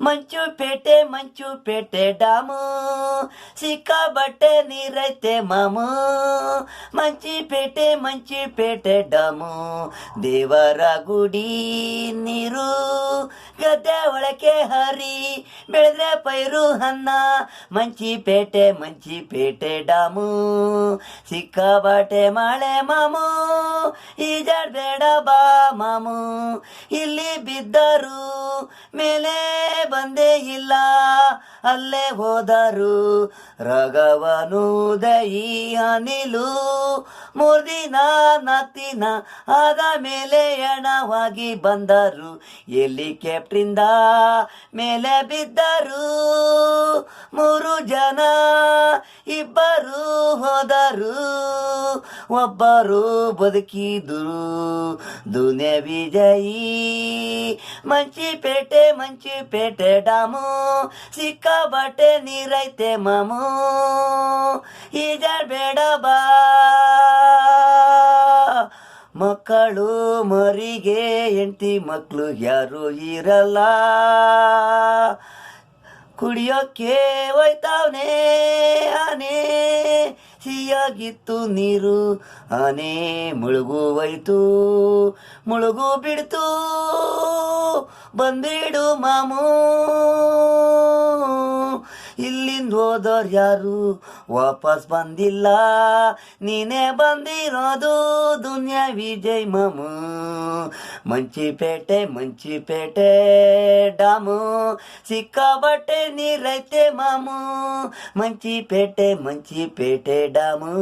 ಮಂಚು ಪೇಟೆ ಡ್ಯಾಮು ಸಿಕ್ಕಾಬಟ್ಟೆ ನೀರೈತೆ ಮಾಮು. ಮಂಚಿ ಪೇಟೆ ಡ್ಯಾಮು ದೇವರ ಗುಡಿ ನೀರು ಗದ್ದೆ ಒಳಕ್ಕೆ ಹರಿ ಬೆಳೆದ್ರೆ ಪೈರು ಅನ್ನ. ಮಂಚಿ ಪೇಟೆ ಡ್ಯಾಮು ಸಿಕ್ಕಾಬಟ್ಟೆ ಮಳೆ ಮಾಮು. ಈಜಾಡ್ಬೇಡ ಬಾ ಮಾಮು, ಇಲ್ಲಿ ಬಿದ್ದರು ಮೇಲೆ ಬಂದೇ ಇಲ್ಲ, ಅಲ್ಲೇ ಹೋದರು ರಗವನು ದಯಿ ಅನಿಲು. 3 ದಿನ 4 ದಿನ ಆದ ಮೇಲೆ ಎಣವಾಗಿ ಬಂದರು, ಹೆಲಿಕಾಪ್ಟ್ರಿಂದ ಮೇಲೆ ಬಿದ್ದರು. 3 ಜನ, 2 ಹೋದರು, ಒಬ್ಬರು ಬದುಕಿದ್ರು ದುನಿಯಾ ವಿಜಯಿ. ಮಂಚಿ ಪೇಟೆ ಡ್ಯಾಮು ಸಿಕ್ಕಾಬಟ್ಟೆ ನೀರೈತೆ ಮಾಮು. ಈಜಾಡ್ಬೇಡ ಬಾ ಮಕ್ಕಳು ಮರಿಗೆ ಹೆಂಡತಿ ಮಕ್ಕಳು ಯಾರು ಇರಲ್ಲ. ಕುಡಿಯೋಕ್ಕೆ ಹೋಯ್ತಾವನೆ ಆನೆ, ಸಿಹಿಯಾಗಿತ್ತು ನೀರು ಆನೆ ಮುಳುಗು ಬಿಡ್ತು. ಬಂದ್ಬಿಡು ಮಾಮು, ಇಲ್ಲಿಂದ ಹೋದವ್ರು ಯಾರು ವಾಪಸ್ ಬಂದಿಲ್ಲ, ನೀನೇ ಬಂದಿರೋದು ದುನಿಯಾ ವಿಜಯ್ ಮಾಮು. ಮಂಚಿ ಪೇಟೆ ಡ್ಯಾಮು ಸಿಕ್ಕಾಬಟ್ಟೆ ನೀರೈತೆ ಮಾಮು. ಮಂಚಿ ಪೇಟೆ ಡ್ಯಾಮು.